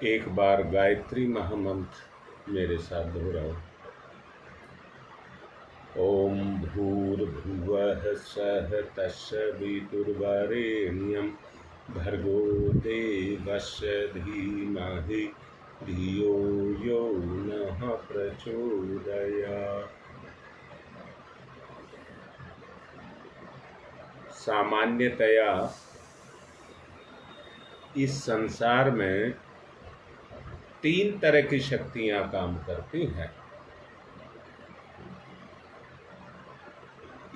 एक बार गायत्री महामंत्र मेरे साथ दोहराओ। ओम भूर्भुवः स्वः तत्सवितुर्वरेण्यं भर्गो देवस्य धीमहि धियो यो नः प्रचोदयात्। सामान्यतया इस संसार में 3 तरह की शक्तियां काम करती हैं।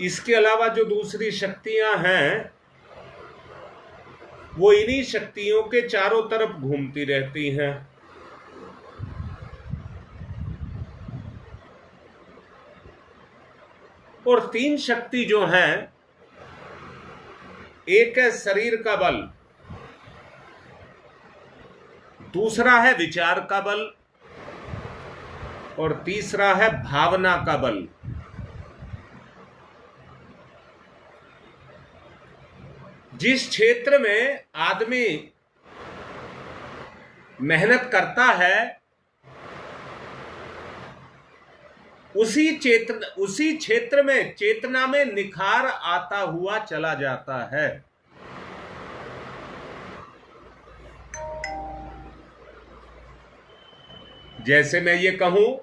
इसके अलावा जो दूसरी शक्तियां हैं वो इन्हीं शक्तियों के चारों तरफ घूमती रहती हैं। और 3 शक्ति जो हैं, एक है शरीर का बल, दूसरा है विचार का बल और तीसरा है भावना का बल। जिस क्षेत्र में आदमी मेहनत करता है उसी क्षेत्र में चेतना में निखार आता हुआ चला जाता है। जैसे मैं ये कहूं,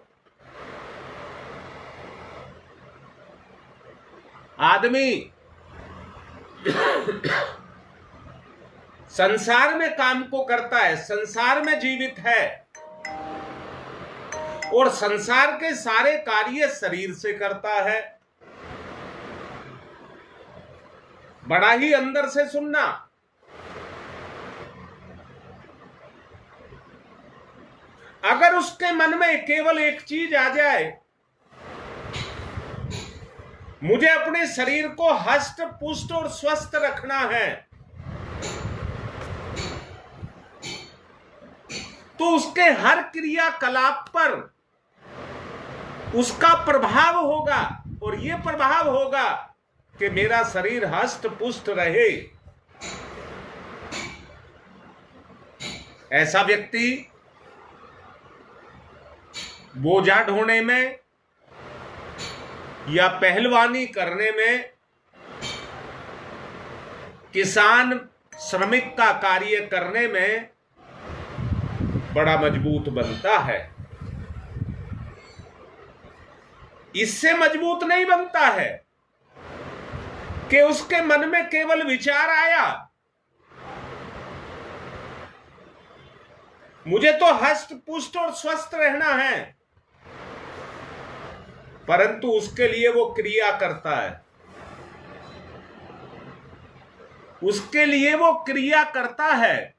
आदमी संसार में काम को करता है, संसार में जीवित है और संसार के सारे कार्य शरीर से करता है। बड़ा ही अंदर से सुनना, अगर उसके मन में केवल एक चीज आ जाए, मुझे अपने शरीर को हष्ट पुष्ट और स्वस्थ रखना है, तो उसके हर क्रियाकलाप पर उसका प्रभाव होगा और यह प्रभाव होगा कि मेरा शरीर हष्ट पुष्ट रहे। ऐसा व्यक्ति बोझा ढोने में या पहलवानी करने में, किसान श्रमिक का कार्य करने में बड़ा मजबूत बनता है। इससे मजबूत नहीं बनता है कि उसके मन में केवल विचार आया, मुझे तो हष्ट पुष्ट और स्वस्थ रहना है, परंतु उसके लिए वो क्रिया करता है, उसके लिए वो क्रिया करता है।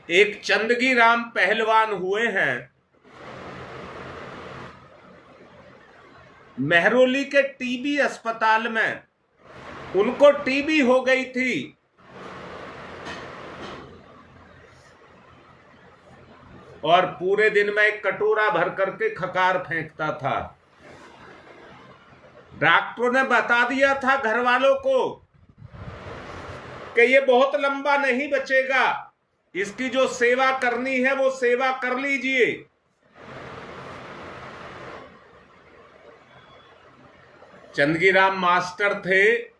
एक चंदगी राम पहलवान हुए हैं, मेहरौली के टीबी अस्पताल में। उनको टीबी हो गई थी और पूरे दिन में एक कटोरा भर करके खकार फेंकता था। डॉक्टरों ने बता दिया था घर वालों को कि ये बहुत लंबा नहीं बचेगा, इसकी जो सेवा करनी है वो सेवा कर लीजिए। चंदगीराम मास्टर थे,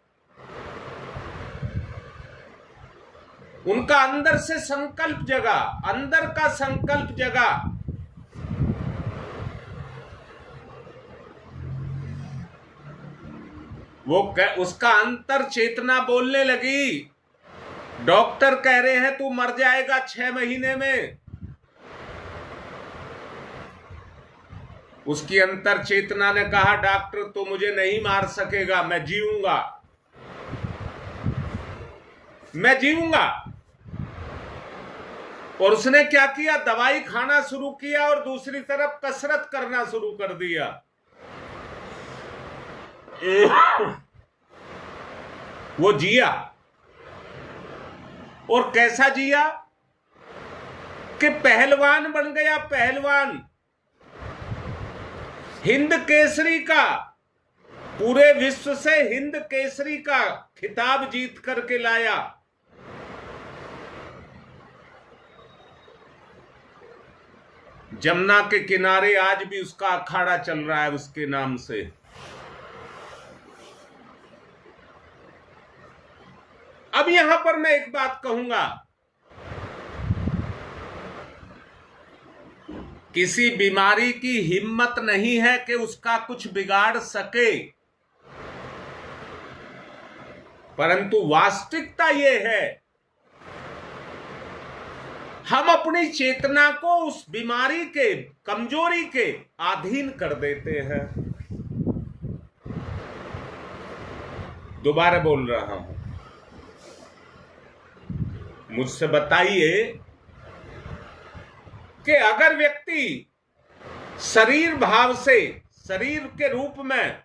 उनका अंदर से संकल्प जगा, अंदर का संकल्प जगा। उसका अंतर चेतना बोलने लगी, डॉक्टर कह रहे हैं तू मर जाएगा 6 महीने में। उसकी अंतर चेतना ने कहा, डॉक्टर तो मुझे नहीं मार सकेगा, मैं जीऊंगा, मैं जीऊंगा। और उसने क्या किया, दवाई खाना शुरू किया और दूसरी तरफ कसरत करना शुरू कर दिया। वो जिया, और कैसा जिया कि पहलवान बन गया, पहलवान। हिंद केसरी का, पूरे विश्व से हिंद केसरी का खिताब जीत करके लाया। जमुना के किनारे आज भी उसका अखाड़ा चल रहा है उसके नाम से। अब यहां पर मैं एक बात कहूंगा, किसी बीमारी की हिम्मत नहीं है कि उसका कुछ बिगाड़ सके, परंतु वास्तविकता यह है हम अपनी चेतना को उस बीमारी के, कमजोरी के अधीन कर देते हैं। दोबारा बोल रहा हूं, मुझसे बताइए कि अगर व्यक्ति शरीर भाव से, शरीर के रूप में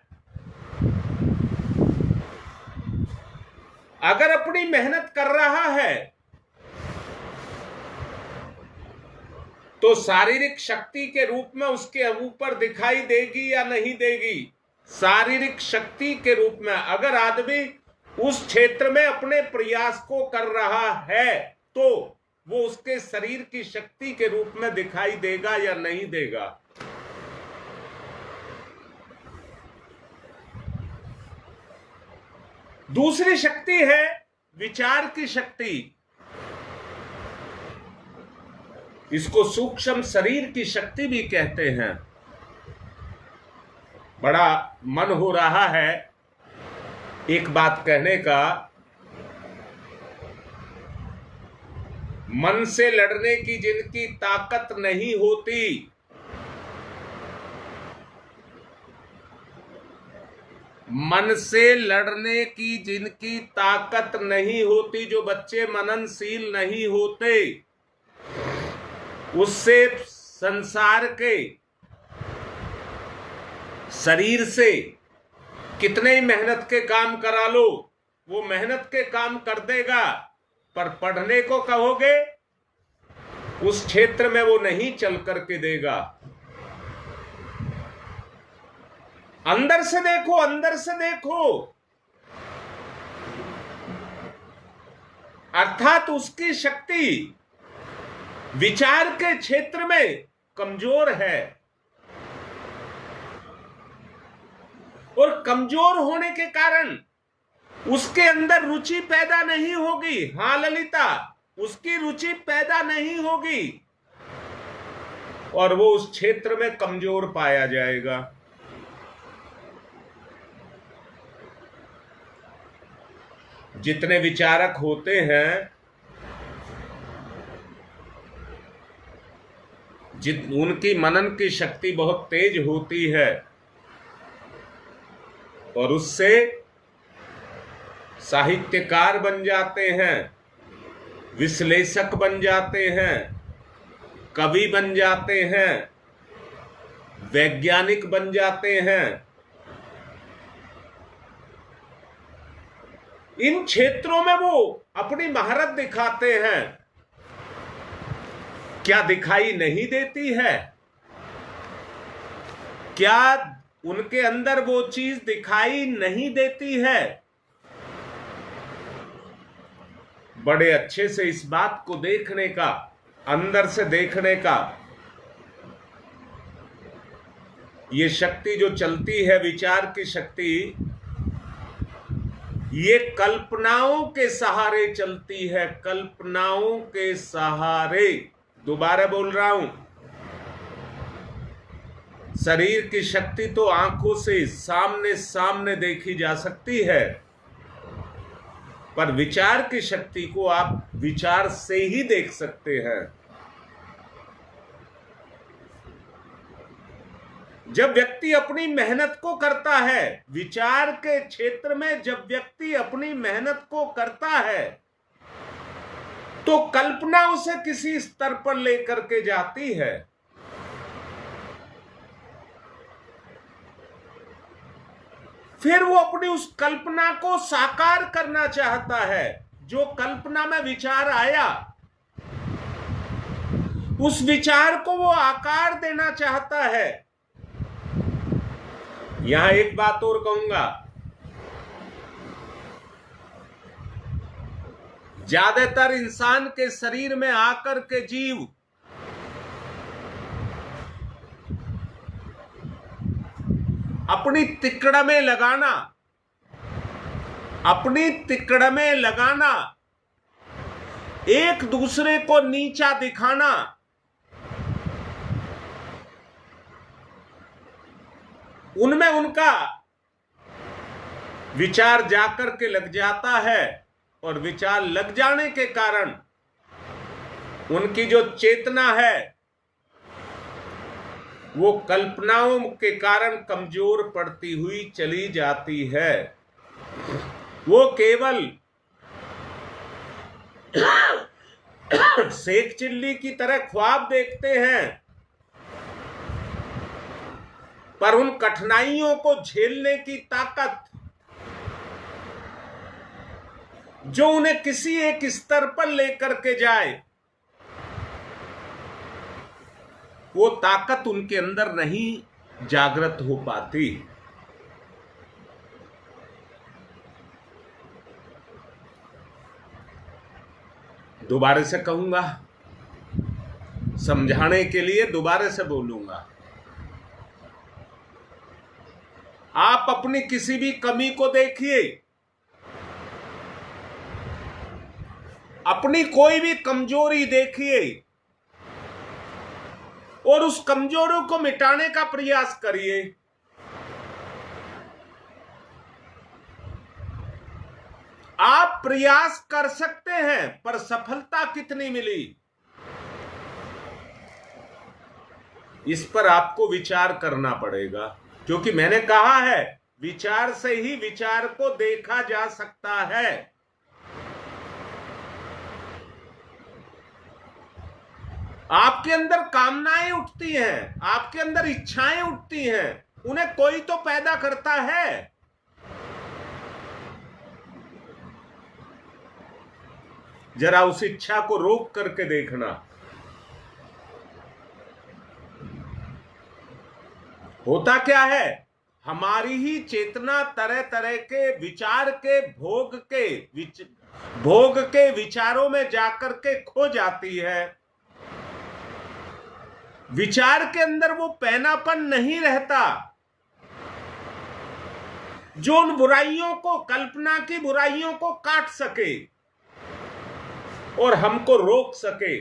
अगर अपनी मेहनत कर रहा है तो शारीरिक शक्ति के रूप में उसके ऊपर दिखाई देगी या नहीं देगी? शारीरिक शक्ति के रूप में अगर आदमी उस क्षेत्र में अपने प्रयास को कर रहा है तो वो उसके शरीर की शक्ति के रूप में दिखाई देगा या नहीं देगा? दूसरी शक्ति है विचार की शक्ति। इसको सूक्ष्म शरीर की शक्ति भी कहते हैं। बड़ा मन हो रहा है एक बात कहने का, मन से लड़ने की जिनकी ताकत नहीं होती, मन से लड़ने की जिनकी ताकत नहीं होती, जो बच्चे मननशील नहीं होते, उससे संसार के शरीर से कितने ही मेहनत के काम करा लो, वो मेहनत के काम कर देगा, पर पढ़ने को कहोगे उस क्षेत्र में वो नहीं चल करके देगा। अंदर से देखो, अंदर से देखो, अर्थात उसकी शक्ति विचार के क्षेत्र में कमजोर है, और कमजोर होने के कारण उसके अंदर रुचि पैदा नहीं होगी। हां ललिता, उसकी रुचि पैदा नहीं होगी और वो उस क्षेत्र में कमजोर पाया जाएगा। जितने विचारक होते हैं, उनकी मनन की शक्ति बहुत तेज होती है और उससे साहित्यकार बन जाते हैं, विश्लेषक बन जाते हैं, कवि बन जाते हैं, वैज्ञानिक बन जाते हैं। इन क्षेत्रों में वो अपनी महारत दिखाते हैं। क्या दिखाई नहीं देती है? क्या उनके अंदर वो चीज दिखाई नहीं देती है? बड़े अच्छे से इस बात को देखने का, अंदर से देखने का, ये शक्ति जो चलती है, विचार की शक्ति, ये कल्पनाओं के सहारे चलती है, कल्पनाओं के सहारे। दोबारा बोल रहा हूं, शरीर की शक्ति तो आंखों से सामने सामने देखी जा सकती है, पर विचार की शक्ति को आप विचार से ही देख सकते हैं। जब व्यक्ति अपनी मेहनत को करता है, विचार के क्षेत्र में जब व्यक्ति अपनी मेहनत को करता है, तो कल्पना उसे किसी स्तर पर लेकर के जाती है। फिर वो अपनी उस कल्पना को साकार करना चाहता है। जो कल्पना में विचार आया, उस विचार को वो आकार देना चाहता है। यहां एक बात और कहूंगा, ज्यादातर इंसान के शरीर में आकर के जीव अपनी तिकड़ में लगाना, अपनी तिकड़ में लगाना, एक दूसरे को नीचा दिखाना, उनमें उनका विचार जाकर के लग जाता है और विचार लग जाने के कारण उनकी जो चेतना है वो कल्पनाओं के कारण कमजोर पड़ती हुई चली जाती है। वो केवल शेख चिल्ली की तरह ख्वाब देखते हैं, पर उन कठिनाइयों को झेलने की ताकत जो उन्हें किसी एक स्तर पर लेकर के जाए, वो ताकत उनके अंदर नहीं जागृत हो पाती। दोबारा से कहूंगा, समझाने के लिए दोबारा से बोलूंगा। आप अपनी किसी भी कमी को देखिए, अपनी कोई भी कमजोरी देखिए और उस कमजोरी को मिटाने का प्रयास करिए। आप प्रयास कर सकते हैं, पर सफलता कितनी मिली इस पर आपको विचार करना पड़ेगा, क्योंकि मैंने कहा है विचार से ही विचार को देखा जा सकता है। आपके अंदर कामनाएं उठती हैं, आपके अंदर इच्छाएं उठती हैं, उन्हें कोई तो पैदा करता है। जरा उस इच्छा को रोक करके देखना। होता क्या है, हमारी ही चेतना तरह तरह के विचार के भोग के विचारों में जाकर के खो जाती है। विचार के अंदर वो पैनापन नहीं रहता जो उन बुराइयों को, कल्पना की बुराइयों को काट सके और हमको रोक सके।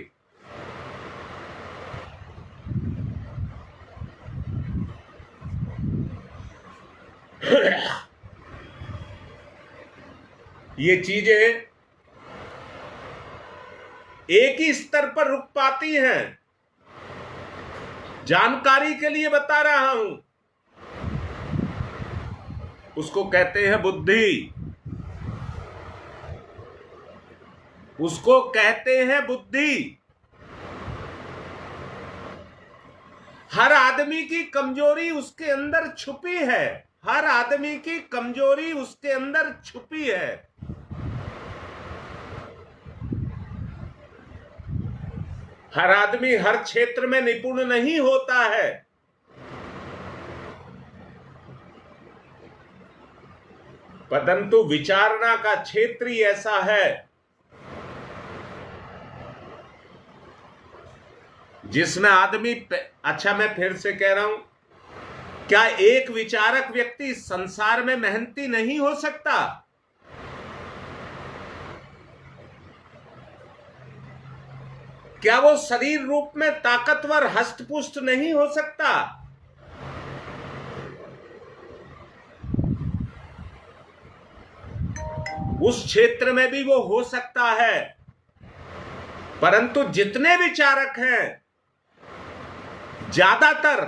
ये चीजें एक ही स्तर पर रुक पाती हैं। जानकारी के लिए बता रहा हूं, उसको कहते हैं बुद्धि, उसको कहते हैं बुद्धि। हर आदमी की कमजोरी उसके अंदर छुपी है, हर आदमी की कमजोरी उसके अंदर छुपी है। हर आदमी हर क्षेत्र में निपुण नहीं होता है। परंतु विचारना का क्षेत्र ही ऐसा है जिसमें आदमी अच्छा, मैं फिर से कह रहा हूं, क्या एक विचारक व्यक्ति संसार में मेहनती नहीं हो सकता? क्या वो शरीर रूप में ताकतवर हष्टपुष्ट नहीं हो सकता? उस क्षेत्र में भी वो हो सकता है। परंतु जितने विचारक हैं ज्यादातर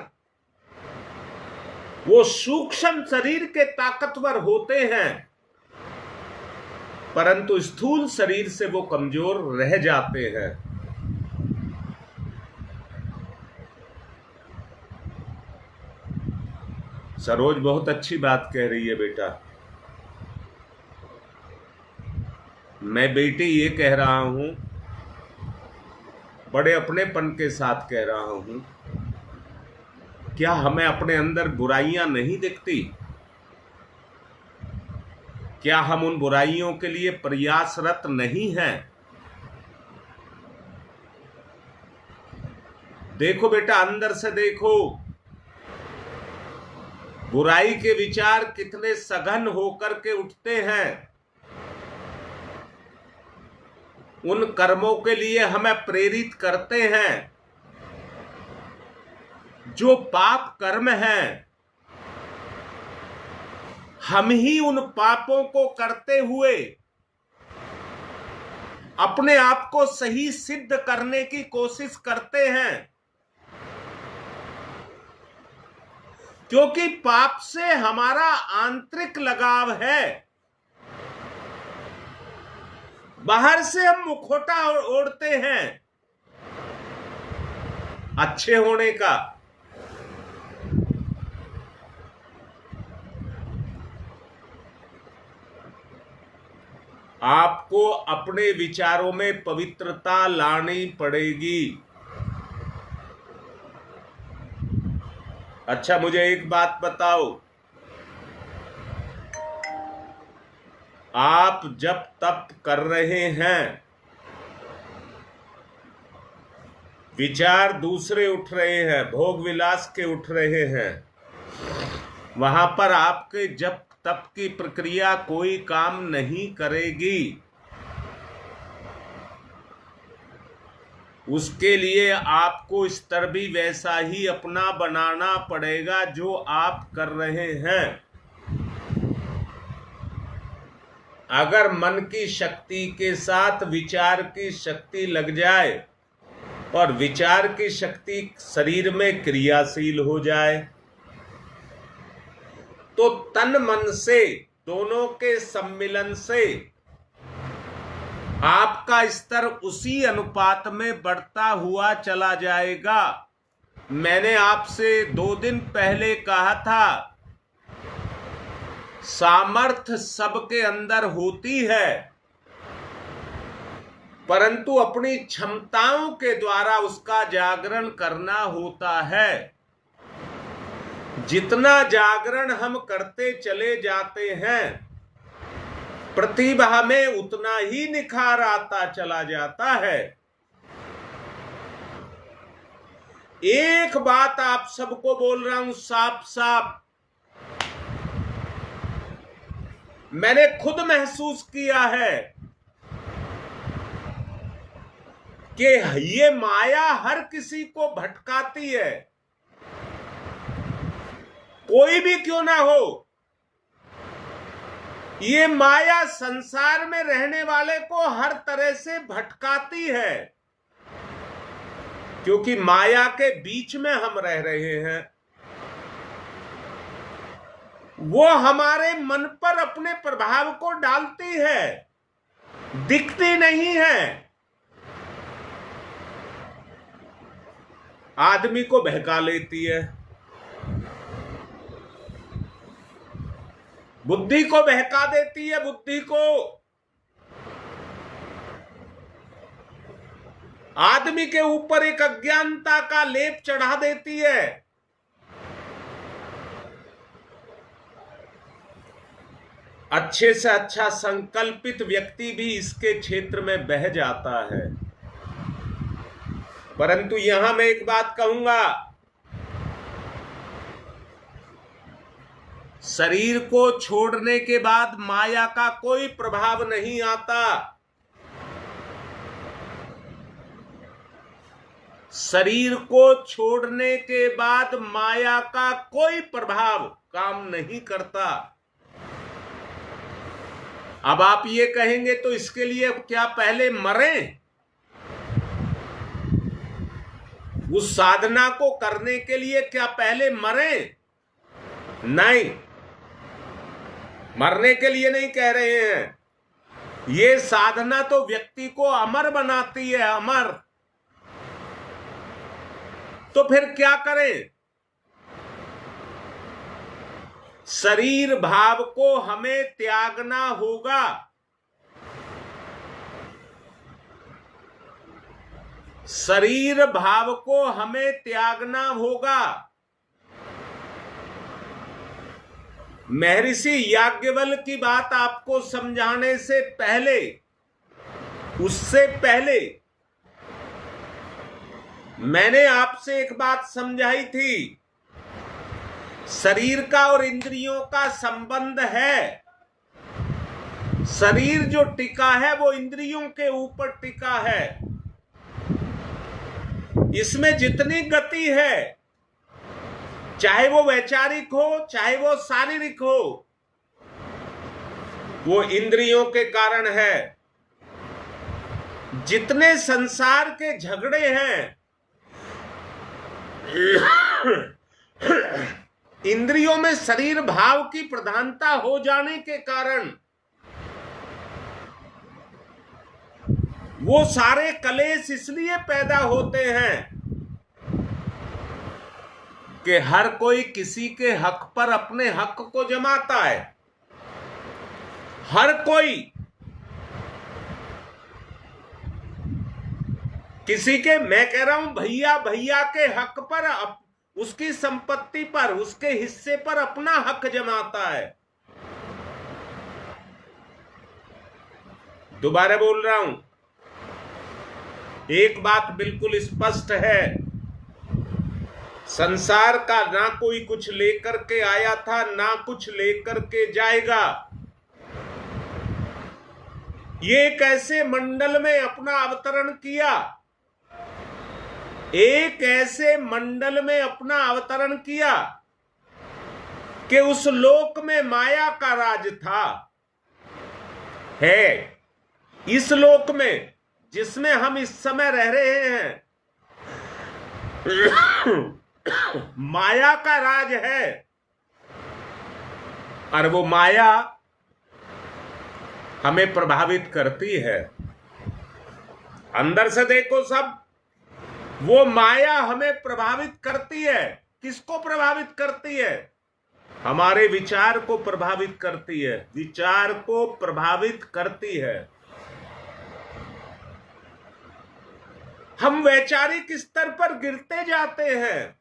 वो सूक्ष्म शरीर के ताकतवर होते हैं, परंतु स्थूल शरीर से वो कमजोर रह जाते हैं। सरोज बहुत अच्छी बात कह रही है बेटा। मैं बेटी ये कह रहा हूं, बड़े अपनेपन के साथ कह रहा हूं, क्या हमें अपने अंदर बुराइयां नहीं दिखती? क्या हम उन बुराइयों के लिए प्रयासरत नहीं हैं? देखो बेटा, अंदर से देखो। बुराई के विचार कितने सघन होकर के उठते हैं। उन कर्मों के लिए हमें प्रेरित करते हैं। जो पाप कर्म हैं, हम ही उन पापों को करते हुए अपने आप को सही सिद्ध करने की कोशिश करते हैं, क्योंकि पाप से हमारा आंतरिक लगाव है। बाहर से हम मुखौटा ओढ़ते हैं अच्छे होने का। आपको अपने विचारों में पवित्रता लानी पड़ेगी। अच्छा, मुझे एक बात बताओ, आप जब तप कर रहे हैं, विचार दूसरे उठ रहे हैं, भोग विलास के उठ रहे हैं, वहां पर आपके जब तप की प्रक्रिया कोई काम नहीं करेगी। उसके लिए आपको स्तर भी वैसा ही अपना बनाना पड़ेगा जो आप कर रहे हैं। अगर मन की शक्ति के साथ विचार की शक्ति लग जाए और विचार की शक्ति शरीर में क्रियाशील हो जाए, तो तन मन से दोनों के सम्मिलन से आपका स्तर उसी अनुपात में बढ़ता हुआ चला जाएगा। मैंने आपसे 2 दिन पहले कहा था, सामर्थ्य सबके अंदर होती है, परंतु अपनी क्षमताओं के द्वारा उसका जागरण करना होता है। जितना जागरण हम करते चले जाते हैं, प्रतिभा में उतना ही निखार आता चला जाता है। एक बात आप सबको बोल रहा हूं साफ साफ, मैंने खुद महसूस किया है कि ये माया हर किसी को भटकाती है, कोई भी क्यों ना हो। ये माया संसार में रहने वाले को हर तरह से भटकाती है, क्योंकि माया के बीच में हम रह रहे हैं। वो हमारे मन पर अपने प्रभाव को डालती है, दिखती नहीं है। आदमी को बहका लेती है, बुद्धि को बहका देती है, बुद्धि को। आदमी के ऊपर एक अज्ञानता का लेप चढ़ा देती है। अच्छे से अच्छा संकल्पित व्यक्ति भी इसके क्षेत्र में बह जाता है। परंतु यहां मैं एक बात कहूंगा, शरीर को छोड़ने के बाद माया का कोई प्रभाव नहीं आता। शरीर को छोड़ने के बाद माया का कोई प्रभाव काम नहीं करता। अब आप ये कहेंगे तो इसके लिए क्या पहले मरें? उस साधना को करने के लिए क्या पहले मरें? नहीं, मरने के लिए नहीं कह रहे हैं। ये साधना तो व्यक्ति को अमर बनाती है, अमर। तो फिर क्या करें? शरीर भाव को हमें त्यागना होगा। शरीर भाव को हमें त्यागना होगा। महर्षि याज्ञवल्क्य की बात आपको समझाने से पहले, उससे पहले मैंने आपसे एक बात समझाई थी। शरीर का और इंद्रियों का संबंध है। शरीर जो टिका है वो इंद्रियों के ऊपर टिका है। इसमें जितनी गति है, चाहे वो वैचारिक हो चाहे वो शारीरिक हो, वो इंद्रियों के कारण है। जितने संसार के झगड़े हैं, इंद्रियों में शरीर भाव की प्रधानता हो जाने के कारण वो सारे कलेश इसलिए पैदा होते हैं कि हर कोई किसी के हक पर अपने हक को जमाता है। हर कोई किसी के, मैं कह रहा हूं भैया भैया के हक पर, उसकी संपत्ति पर, उसके हिस्से पर अपना हक जमाता है। दोबारा बोल रहा हूं, एक बात बिल्कुल स्पष्ट है, संसार का ना कोई कुछ लेकर के आया था, ना कुछ लेकर के जाएगा। ये एक ऐसे मंडल में अपना अवतरण किया, एक ऐसे मंडल में अपना अवतरण किया कि उस लोक में माया का राज था, है। इस लोक में जिसमें हम इस समय रह रहे हैं, माया का राज है। और वो माया हमें प्रभावित करती है। अंदर से देखो सब, वो माया हमें प्रभावित करती है। किसको प्रभावित करती है? हमारे विचार को प्रभावित करती है, विचार को प्रभावित करती है। हम वैचारिक स्तर पर गिरते जाते हैं,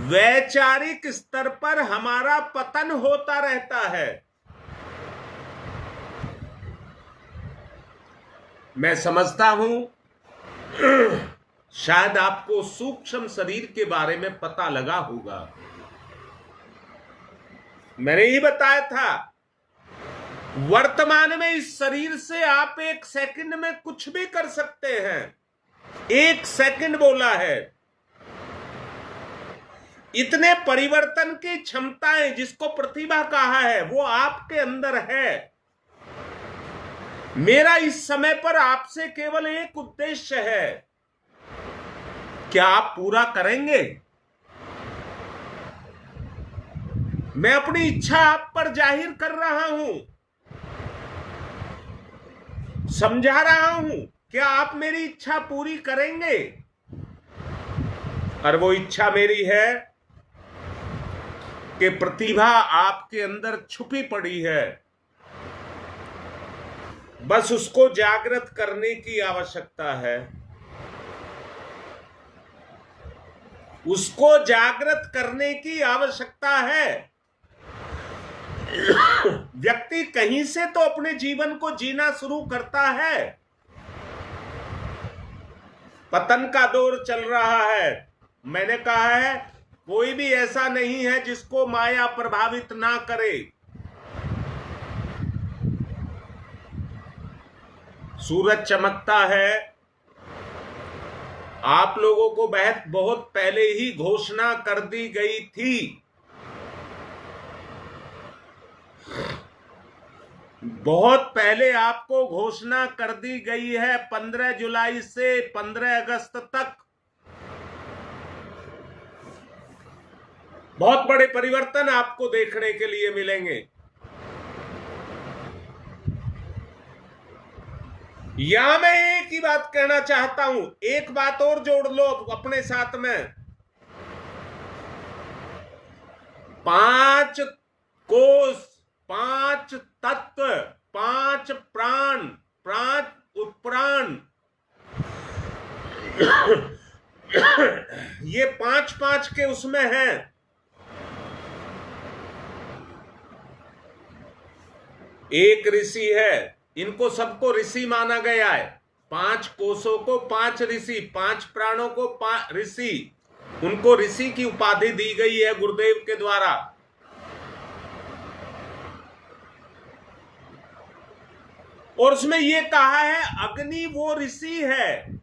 वैचारिक स्तर पर हमारा पतन होता रहता है। मैं समझता हूं शायद आपको सूक्ष्म शरीर के बारे में पता लगा होगा। मैंने ही बताया था, वर्तमान में इस शरीर से आप एक सेकंड में कुछ भी कर सकते हैं। एक सेकंड बोला है। इतने परिवर्तन की क्षमताएं, जिसको प्रतिभा कहा है, वो आपके अंदर है। मेरा इस समय पर आपसे केवल एक उद्देश्य है, क्या आप पूरा करेंगे? मैं अपनी इच्छा आप पर जाहिर कर रहा हूं, समझा रहा हूं, क्या आप मेरी इच्छा पूरी करेंगे? और वो इच्छा मेरी है कि प्रतिभा आपके अंदर छुपी पड़ी है, बस उसको जागृत करने की आवश्यकता है। उसको जागृत करने की आवश्यकता है। व्यक्ति कहीं से तो अपने जीवन को जीना शुरू करता है। पतन का दौर चल रहा है। मैंने कहा है, कोई भी ऐसा नहीं है जिसको माया प्रभावित ना करे। सूरज चमकता है। आप लोगों को बहुत पहले ही घोषणा कर दी गई थी। बहुत पहले आपको घोषणा कर दी गई है, 15 जुलाई से 15 अगस्त तक बहुत बड़े परिवर्तन आपको देखने के लिए मिलेंगे। यहां मैं एक ही बात कहना चाहता हूं, एक बात और जोड़ लो अपने साथ में। 5 कोष, 5 तत्व, 5 प्राण, 5 उपप्राण, ये 5 के उसमें हैं। एक ऋषि है, इनको सबको ऋषि माना गया है। 5 कोषों को 5 ऋषि, 5 प्राणों को 5 ऋषि, उनको ऋषि की उपाधि दी गई है गुरुदेव के द्वारा। और उसमें यह कहा है अग्नि वो ऋषि है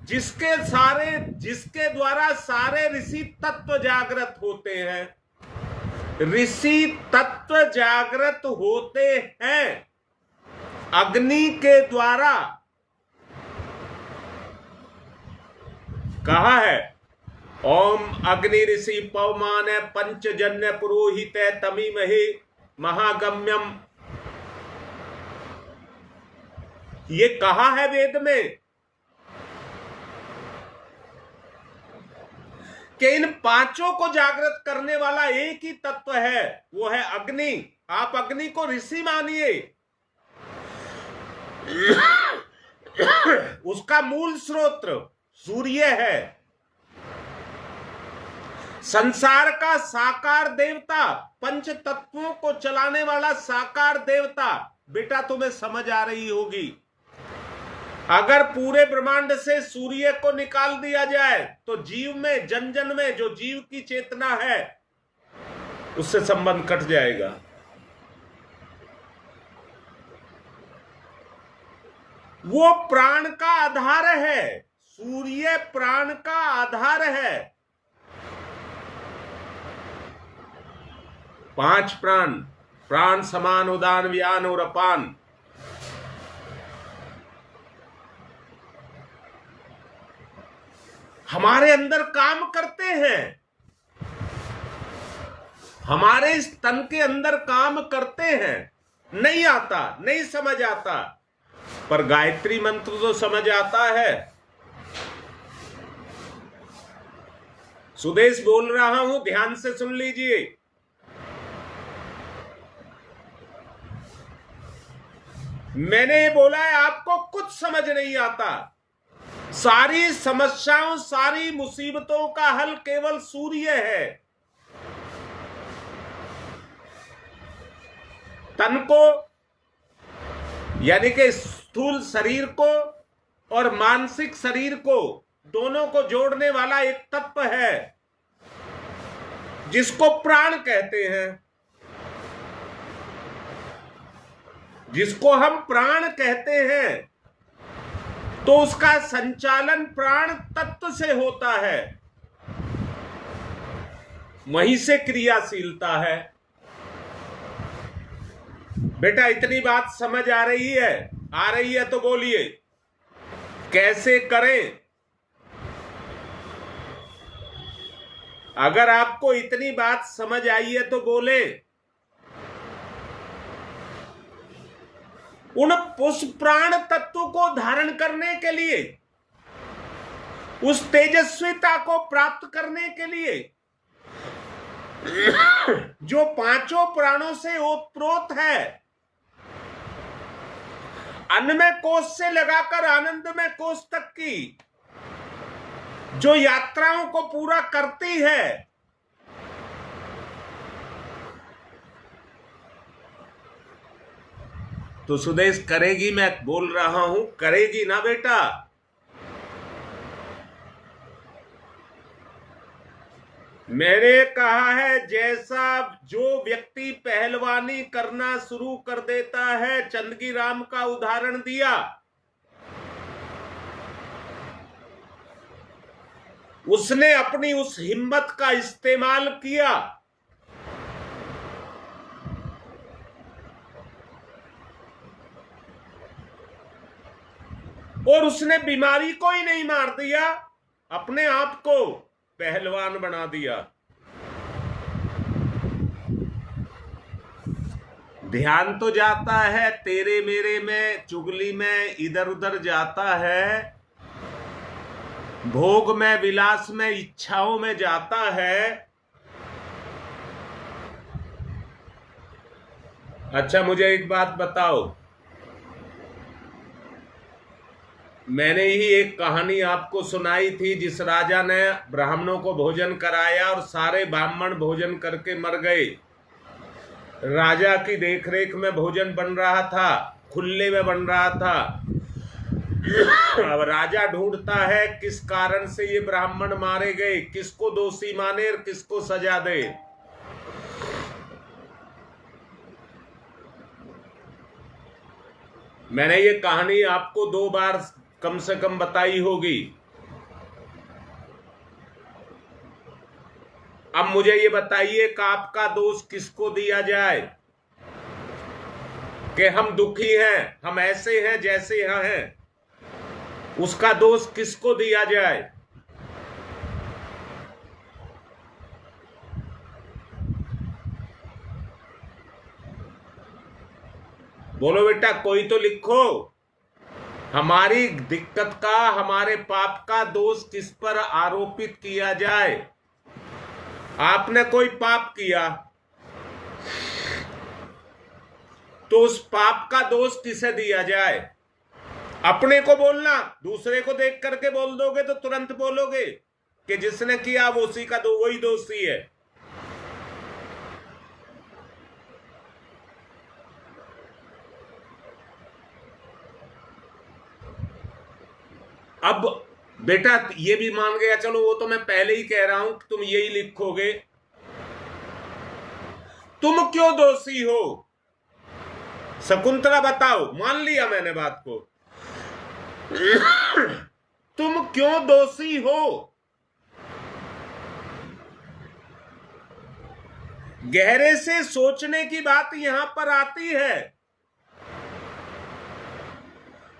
जिसके द्वारा सारे ऋषि तत्व जागृत होते हैं। ऋषि तत्व जागृत होते हैं अग्नि के द्वारा। कहा है ओम अग्नि ऋषि पवमान पंचजन्य पुरोहित तमीमहि महागम्यम। ये कहा है वेद में कि इन पांचों को जागृत करने वाला एक ही तत्व है, वो है अग्नि। आप अग्नि को ऋषि मानिए। उसका मूल स्रोत सूर्य है। संसार का साकार देवता, पंच तत्वों को चलाने वाला साकार देवता। बेटा तुम्हें समझ आ रही होगी। अगर पूरे ब्रह्मांड से सूर्य को निकाल दिया जाए तो जीव में, जन जन में जो जीव की चेतना है उससे संबंध कट जाएगा। वो प्राण का आधार है। सूर्य प्राण का आधार है। 5 प्राण, प्राण समान उदान व्यान और अपान। हमारे अंदर काम करते हैं, हमारे इस तन के अंदर काम करते हैं। नहीं आता, नहीं समझ आता, पर गायत्री मंत्र तो समझ आता है। सुदेश बोल रहा हूं, ध्यान से सुन लीजिए। मैंने ये बोला है आपको कुछ समझ नहीं आता। सारी समस्याओं, सारी मुसीबतों का हल केवल सूर्य है। तन को यानी कि स्थूल शरीर को और मानसिक शरीर को, दोनों को जोड़ने वाला एक तत्व है जिसको प्राण कहते हैं। जिसको हम प्राण कहते हैं तो उसका संचालन प्राण तत्व से होता है, वहीं से क्रियाशीलता है। बेटा इतनी बात समझ आ रही है? आ रही है तो बोलिए कैसे करें। अगर आपको इतनी बात समझ आई है तो बोले। उस प्राण तत्व को धारण करने के लिए, उस तेजस्विता को प्राप्त करने के लिए जो पांचों प्राणों से ओतप्रोत है, अन्नमय कोश से लगाकर आनंदमय कोश तक की जो यात्राओं को पूरा करती है, तो सुदेश करेगी। मैं बोल रहा हूं करेगी ना बेटा। मैंने कहा है जैसा जो व्यक्ति पहलवानी करना शुरू कर देता है, चंदगी राम का उदाहरण दिया, उसने अपनी उस हिम्मत का इस्तेमाल किया और उसने बीमारी को ही नहीं मार दिया, अपने आप को पहलवान बना दिया। ध्यान तो जाता है तेरे मेरे में, चुगली में, इधर उधर जाता है, भोग में, विलास में, इच्छाओं में जाता है। अच्छा मुझे एक बात बताओ, मैंने ही एक कहानी आपको सुनाई थी जिस राजा ने ब्राह्मणों को भोजन कराया और सारे ब्राह्मण भोजन करके मर गए। राजा की देखरेख में भोजन बन रहा था, खुले में बन रहा था। अब राजा ढूंढता है किस कारण से ये ब्राह्मण मारे गए, किसको दोषी माने और किसको सजा दे। मैंने ये कहानी आपको 2 बार कम से कम बताई होगी। अब मुझे ये बताइए कि आपका दोष किसको दिया जाए कि हम दुखी हैं, हम ऐसे हैं जैसे यहां हैं, उसका दोष किसको दिया जाए? बोलो बेटा, कोई तो लिखो। हमारी दिक्कत का, हमारे पाप का दोष किस पर आरोपित किया जाए? आपने कोई पाप किया तो उस पाप का दोष किसे दिया जाए? अपने को बोलना, दूसरे को देख करके बोल दोगे तो तुरंत बोलोगे कि जिसने किया वो उसी का वही दोषी है। अब बेटा ये भी मान गया, चलो वो तो मैं पहले ही कह रहा हूं कि तुम यही लिखोगे, तुम क्यों दोषी हो? शकुंतला बताओ, मान लिया मैंने बात को। तुम क्यों दोषी हो? गहरे से सोचने की बात यहां पर आती है।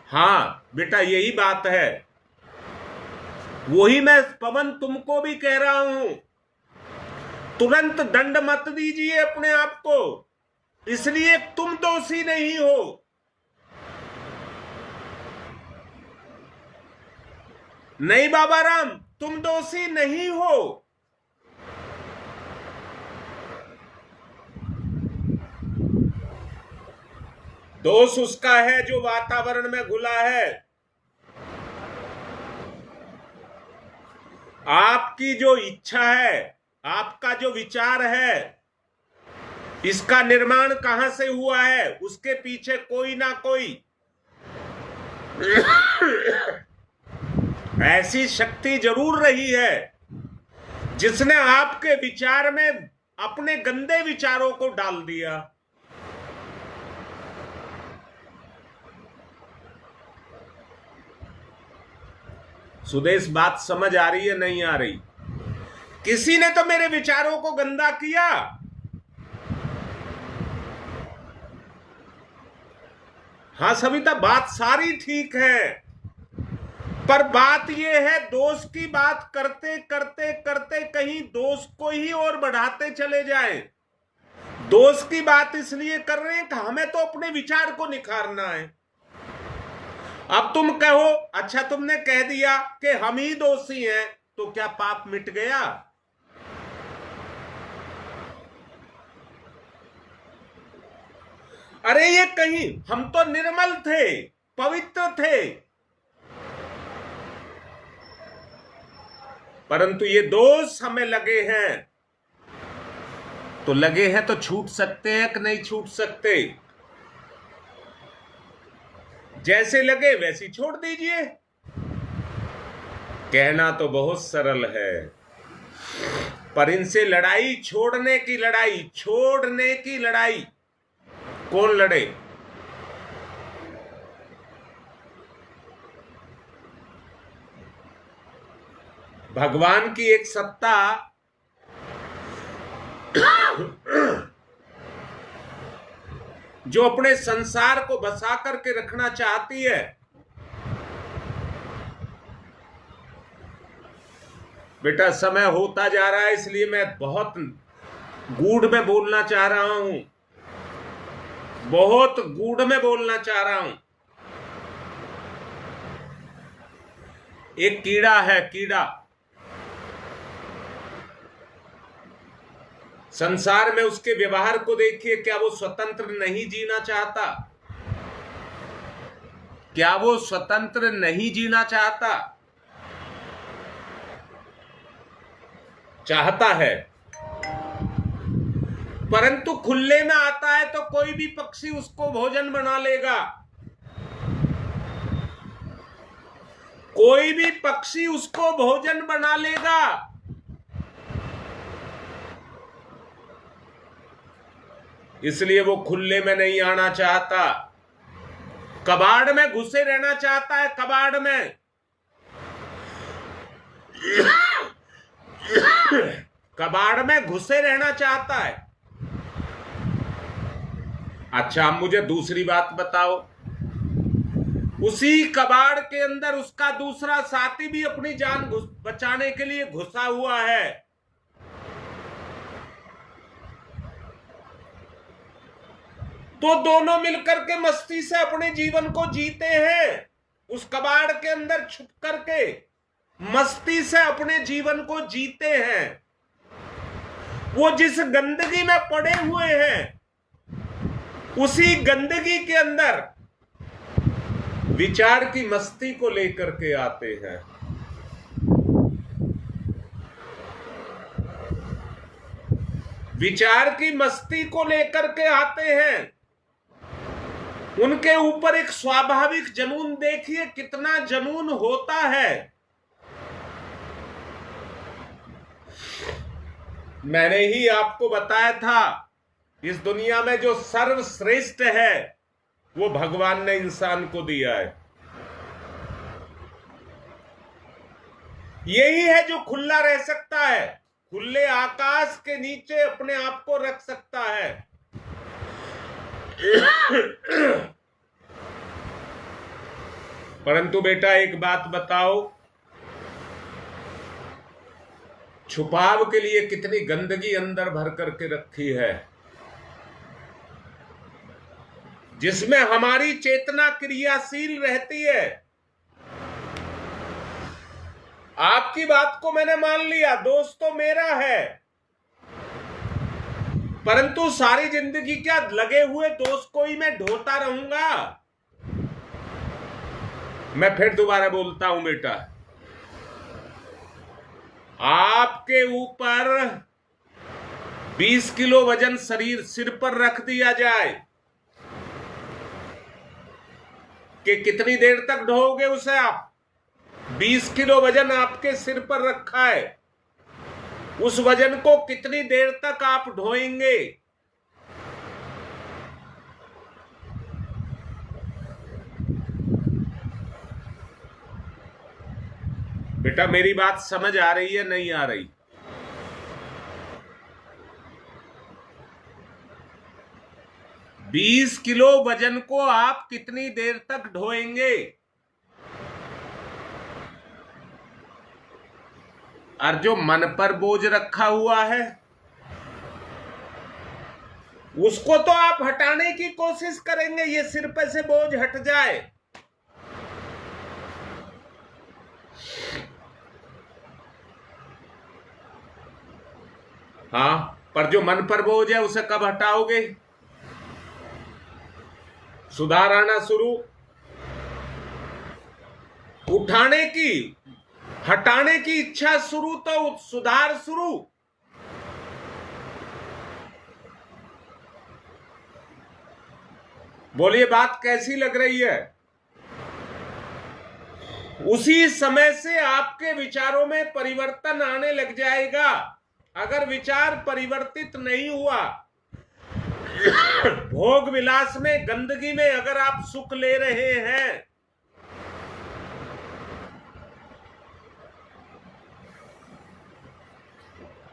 हां बेटा यही बात है, वही मैं पवन तुमको भी कह रहा हूं। तुरंत दंड मत दीजिए अपने आप को, इसलिए तुम दोषी नहीं हो। नहीं बाबा राम, तुम दोषी नहीं हो। दोष उसका है जो वातावरण में घुला है। आपकी जो इच्छा है, आपका जो विचार है, इसका निर्माण कहां से हुआ है? उसके पीछे कोई ना कोई ऐसी शक्ति जरूर रही है जिसने आपके विचार में अपने गंदे विचारों को डाल दिया। सुदेश, बात समझ आ रही है नहीं आ रही? किसी ने तो मेरे विचारों को गंदा किया। हाँ सविता, बात सारी ठीक है, पर बात यह है दोष की बात करते करते करते कहीं दोष को ही और बढ़ाते चले जाएं। दोष की बात इसलिए कर रहे हैं कि हमें तो अपने विचार को निखारना है। अब तुम कहो, अच्छा तुमने कह दिया कि हम ही दोषी हैं, तो क्या पाप मिट गया? अरे ये कहीं हम तो निर्मल थे, पवित्र थे, परंतु ये दोष हमें लगे हैं, तो लगे हैं तो छूट सकते हैं कि नहीं छूट सकते? जैसे लगे वैसी छोड़ दीजिए। कहना तो बहुत सरल है, पर इनसे लड़ाई, छोड़ने की लड़ाई, छोड़ने की लड़ाई कौन लड़े? भगवान की एक सत्ता जो अपने संसार को बसा करके रखना चाहती है। बेटा समय होता जा रहा है, इसलिए मैं बहुत गूढ़ में बोलना चाह रहा हूं, बहुत गूढ़ में बोलना चाह रहा हूं। एक कीड़ा है, कीड़ा संसार में, उसके व्यवहार को देखिए। क्या वो स्वतंत्र नहीं जीना चाहता? क्या वो स्वतंत्र नहीं जीना चाहता? चाहता है, परंतु खुले में आता है तो कोई भी पक्षी उसको भोजन बना लेगा। कोई भी पक्षी उसको भोजन बना लेगा। इसलिए वो खुले में नहीं आना चाहता, कबाड़ में घुसे रहना चाहता है, कबाड़ में। कबाड़ में घुसे रहना चाहता है। अच्छा, अब मुझे दूसरी बात बताओ, उसी कबाड़ के अंदर उसका दूसरा साथी भी अपनी जान बचाने के लिए घुसा हुआ है। तो दोनों मिलकर के मस्ती से अपने जीवन को जीते हैं। उस कबाड़ के अंदर छुप करके मस्ती से अपने जीवन को जीते हैं। वो जिस गंदगी में पड़े हुए हैं, उसी गंदगी के अंदर विचार की मस्ती को लेकर के आते हैं। विचार की मस्ती को लेकर के आते हैं। उनके ऊपर एक स्वाभाविक जुनून, देखिए कितना जुनून होता है। मैंने ही आपको बताया था, इस दुनिया में जो सर्वश्रेष्ठ है वो भगवान ने इंसान को दिया है। यही है जो खुला रह सकता है, खुले आकाश के नीचे अपने आप को रख सकता है। परंतु बेटा एक बात बताओ, छुपाव के लिए कितनी गंदगी अंदर भर करके रखी है, जिसमें हमारी चेतना क्रियाशील रहती है। आपकी बात को मैंने मान लिया, दोस्त तो मेरा है, परंतु सारी जिंदगी क्या लगे हुए दोस्त को ही मैं ढोता रहूंगा? मैं फिर दोबारा बोलता हूं बेटा, आपके ऊपर 20 किलो वजन सिर पर रख दिया जाए कि कितनी देर तक ढोओगे उसे आप? 20 किलो वजन आपके सिर पर रखा है, उस वजन को कितनी देर तक आप ढोएंगे? बेटा मेरी बात समझ आ रही है, नहीं आ रही? बीस किलो वजन को आप कितनी देर तक ढोएंगे? और जो मन पर बोझ रखा हुआ है उसको तो आप हटाने की कोशिश करेंगे, ये सिर पे से बोझ हट जाए। हाँ, पर जो मन पर बोझ है उसे कब हटाओगे? सुधार आना शुरू, उठाने की, हटाने की इच्छा शुरू तो सुधार शुरू। बोलिए बात कैसी लग रही है? उसी समय से आपके विचारों में परिवर्तन आने लग जाएगा। अगर विचार परिवर्तित नहीं हुआ, भोग विलास में, गंदगी में अगर आप सुख ले रहे हैं,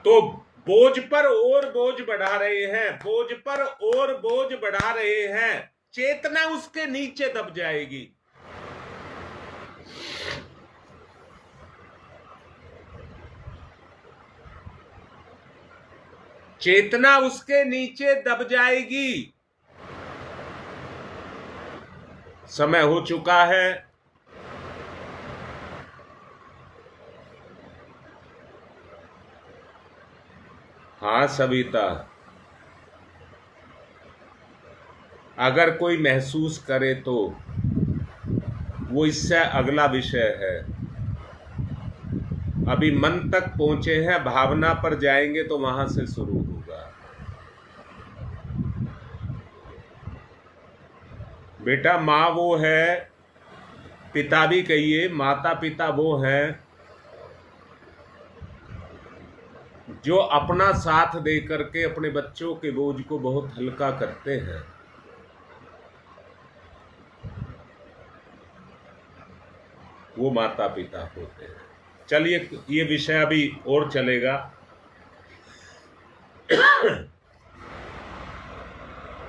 तो बोझ पर और बोझ बढ़ा रहे हैं, बोझ पर और बोझ बढ़ा रहे हैं। चेतना उसके नीचे दब जाएगी। चेतना उसके नीचे दब जाएगी। समय हो चुका है। हाँ सविता, अगर कोई महसूस करे तो वो इससे अगला विषय है। अभी मन तक पहुंचे हैं, भावना पर जाएंगे तो वहां से शुरू होगा। बेटा माँ वो है पिता भी कहिए, माता पिता वो हैं जो अपना साथ दे करके अपने बच्चों के बोझ को बहुत हल्का करते हैं। वो माता पिता होते हैं। चलिए, ये विषय अभी और चलेगा।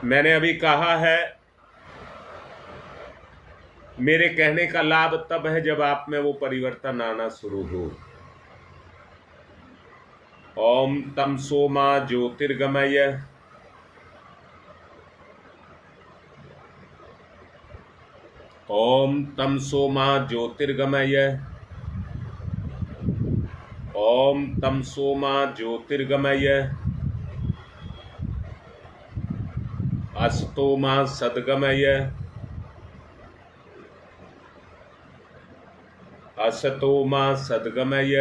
मैंने अभी कहा है, मेरे कहने का लाभ तब है जब आप में वो परिवर्तन आना शुरू हो। ओम तमसो मा ज्योतिर्गमय, ओम तमसो मा ज्योतिर्गमय, ओम तमसो मा ज्योतिर्गमय, अस्तो मा सद्गमय, असतो मा सद्गमय,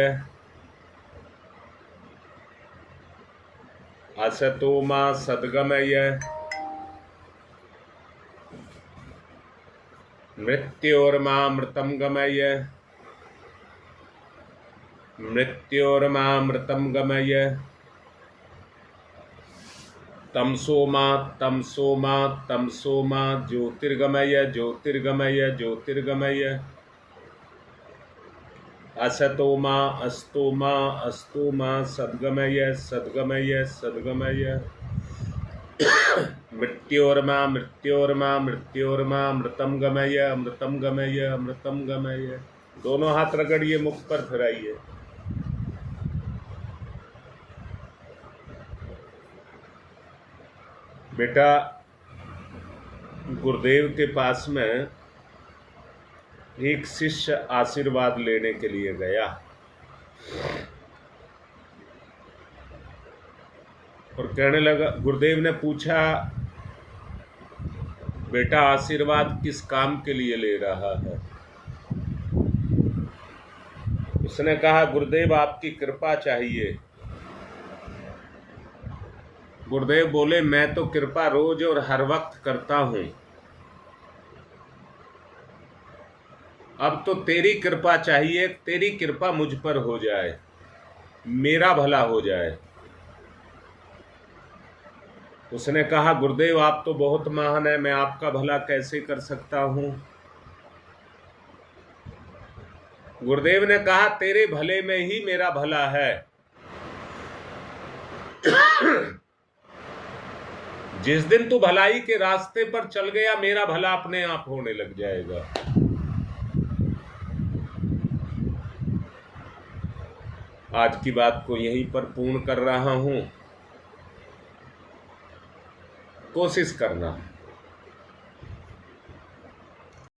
असतो मा सद्गमय, मृत्योर्मामृतं गमय, मृत्योर्मामृतं गमय, तमसो मा तमसो मा तमसो मा ज्योतिर्गमय, ज्योतिर्गमय, ज्योतिर्गमय, असतो मा अस्तो मा अस्तो मा सद्गमय, सद्गमय, सद्गमय, मृत्योर्मा मृत्योर्मा मृत्योर्मा अमृतम गमय, अमृतम गमय, अमृतम गमय। दोनों हाथ रगड़िए, मुख पर फिराइए। बेटा, गुरुदेव के पास में एक शिष्य आशीर्वाद लेने के लिए गया और कहने लगा, गुरुदेव ने पूछा, बेटा आशीर्वाद किस काम के लिए ले रहा है? उसने कहा, गुरुदेव आपकी कृपा चाहिए। गुरुदेव बोले, मैं तो कृपा रोज और हर वक्त करता हूं, अब तो तेरी कृपा चाहिए, तेरी कृपा मुझ पर हो जाए, मेरा भला हो जाए। उसने कहा, गुरुदेव आप तो बहुत महान है, मैं आपका भला कैसे कर सकता हूं? गुरुदेव ने कहा, तेरे भले में ही मेरा भला है। जिस दिन तू भलाई के रास्ते पर चल गया, मेरा भला अपने आप होने लग जाएगा। आज की बात को यहीं पर पूर्ण कर रहा हूं। कोशिश करना